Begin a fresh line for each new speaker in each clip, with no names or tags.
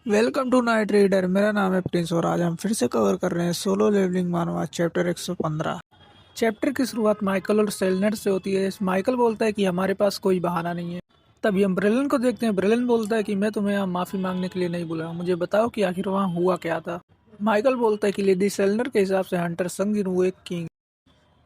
Welcome to night reader. मेरा नाम है प्रिंस और आज हम फिर से कवर कर रहे हैं सोलो लेवलिंग मानवा चैप्टर 115। चैप्टर की शुरुआत माइकल और सेलनर से होती है। माइकल बोलता है कि हमारे पास कोई बहाना नहीं है। तभी हम ब्रेलन को देखते हैं। ब्रेलन बोलता है कि मैं तुम्हें यहाँ माफी मांगने के लिए नहीं बुलाया, मुझे बताओ कि आखिर वहाँ हुआ क्या था। माइकल बोलता है कि लेडी सेलनर के हिसाब से हंटर संग जिनवू एक किंग।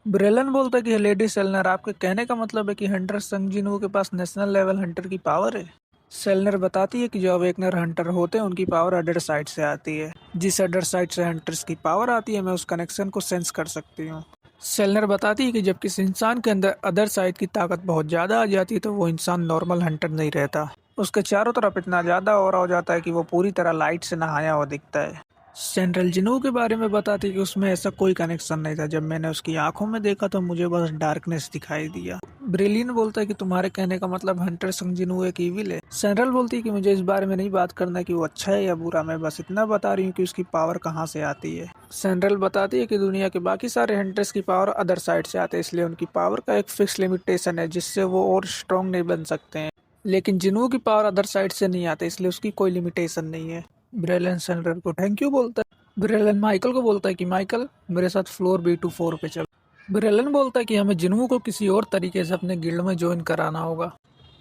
ब्रेलन बोलता है कि लेडी सेलनर, आपके कहने का मतलब है कि हंटर संग जिनवू के पास नेशनल लेवल हंटर की पावर है। सेलनर बताती है कि जो अवेकनर हंटर होते हैं उनकी पावर अदर साइड से आती है। जिस अदर साइड से हंटर्स की पावर आती है मैं उस कनेक्शन को सेंस कर सकती हूँ। सेलनर बताती है कि जब किसी इंसान के अंदर अदर साइड की ताकत बहुत ज्यादा आ जाती है तो वो इंसान नॉर्मल हंटर नहीं रहता। उसके चारों तरफ इतना ज्यादा ऑरा हो जाता है कि वो पूरी तरह लाइट से नहाया हुआ दिखता है। सेंट्रल जिनू के बारे में बताती कि उसमें ऐसा कोई कनेक्शन नहीं था। जब मैंने उसकी आंखों में देखा तो मुझे बस डार्कनेस दिखाई दिया। ब्रिलियन बोलता है कि तुम्हारे कहने का मतलब हंटर संग जिनू एक ईविल है। सेंट्रल बोलती है कि मुझे इस बारे में नहीं बात करना कि वो अच्छा है या बुरा, मैं बस इतना बता रही हूँ कि उसकी पावर कहाँ से आती है। सेंट्रल बताती है कि दुनिया के बाकी सारे हंटर्स की पावर अदर साइड से आते हैं, इसलिए उनकी पावर का एक फिक्स लिमिटेशन है जिससे वो और स्ट्रॉन्ग नहीं बन सकते हैं। लेकिन जिनू की पावर अदर साइड से नहीं आती, इसलिए उसकी कोई लिमिटेशन नहीं है। ब्रेलन सेंट्रल को थैंक यू बोलता है। ब्रेलन माइकल को बोलता है कि माइकल मेरे साथ फ्लोर B24 पे चल। ब्रेलन बोलता है कि हमें जिन्हू को किसी और तरीके से अपने गिल्ड में ज्वाइन कराना होगा।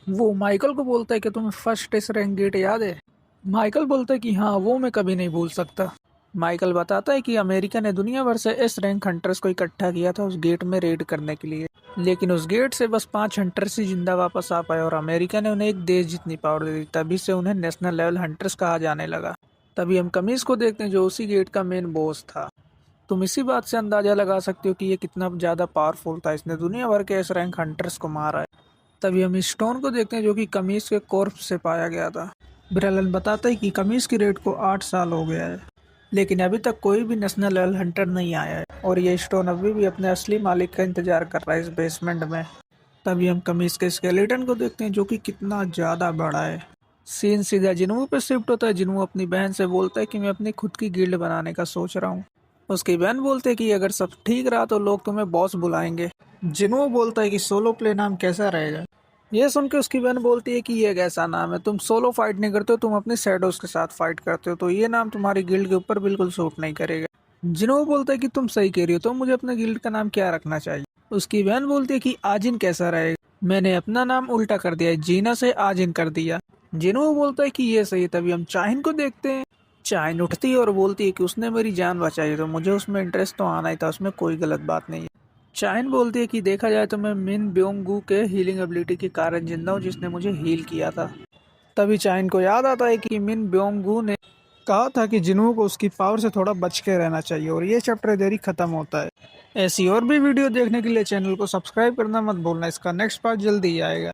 वो माइकल को बोलता है कि तुम्हें फर्स्ट टेस्ट रैंक गेट याद है। माइकल बोलता है कि हाँ, वो मैं कभी नहीं भूल सकता। माइकल बताता है कि अमेरिका ने दुनिया भर से एस रैंक हंटर्स को इकट्ठा किया था उस गेट में रेड करने के लिए, लेकिन उस गेट से बस 5 हंटर्स ही जिंदा वापस आ पाए और अमेरिका ने उन्हें एक देश जितनी पावर दे दी। तभी से उन्हें नेशनल लेवल हंटर्स कहा जाने लगा। तभी हम कमीज को देखते हैं जो उसी गेट का मेन बॉस था। तुम इसी बात से अंदाजा लगा सकते हो कि ये कितना ज्यादा पावरफुल था, इसने दुनिया भर के एस रैंक हंटर्स को मारा है। तभी हम इस स्टोन को देखते हैं जो कि कमीज के कॉर्प से पाया गया था। ब्रेलन बताता है कि कमीज की रेड को 8 साल हो गया है, लेकिन अभी तक कोई भी नेशनल लेवल हंटर नहीं आया है और ये स्टोन अभी भी अपने असली मालिक का इंतजार कर रहा है इस बेसमेंट में। तभी हम कमीज के स्केलेटन को देखते हैं जो कि कितना ज्यादा बड़ा है। सीन सीधा जिन्हू पे शिफ्ट होता है। जिन्हू अपनी बहन से बोलता है कि मैं अपनी खुद की गिल्ड बनाने का सोच रहा हूँ। उसकी बहन बोलते है कि अगर सब ठीक रहा तो लोग तुम्हें बॉस बुलाएंगे। जिन्हू बोलता है कि सोलो प्ले नाम कैसा रहेगा। ये सुन के उसकी बहन बोलती है कि ये एक ऐसा नाम है, तुम सोलो फाइट नहीं करते हो, तुम अपने शैडोज के साथ फाइट करते हो, तो ये नाम तुम्हारी गिल्ड के ऊपर बिल्कुल सूट नहीं करेगा। जिन्हों बोलता है कि तुम सही कह रही हो, तो मुझे अपने गिल्ड का नाम क्या रखना चाहिए। उसकी बहन बोलती है कि आजिन कैसा रहेगा। मैंने अपना नाम उल्टा कर दिया है, जीना से आजिन कर दिया। जिन्हों बोलता है कि ये सही है। तभी हम चाहिन को देखते हैं। चाहिन उठती है और बोलती है कि उसने मेरी जान बचाई, तो मुझे उसमें इंटरेस्ट तो आना ही था, उसमें कोई गलत बात नहीं है। चाइन बोलती है कि देखा जाए तो मैं मिन ब्योंगू के हीलिंग एबिलिटी के कारण जिंदा हूँ जिसने मुझे हील किया था। तभी चाइन को याद आता है कि मिन ब्योंगू ने कहा था कि जिन्हों को उसकी पावर से थोड़ा बच के रहना चाहिए और ये चैप्टर इधर ही खत्म होता है। ऐसी और भी वीडियो देखने के लिए चैनल को सब्सक्राइब करना मत भूलना, इसका नेक्स्ट पार्ट जल्दी ही आएगा।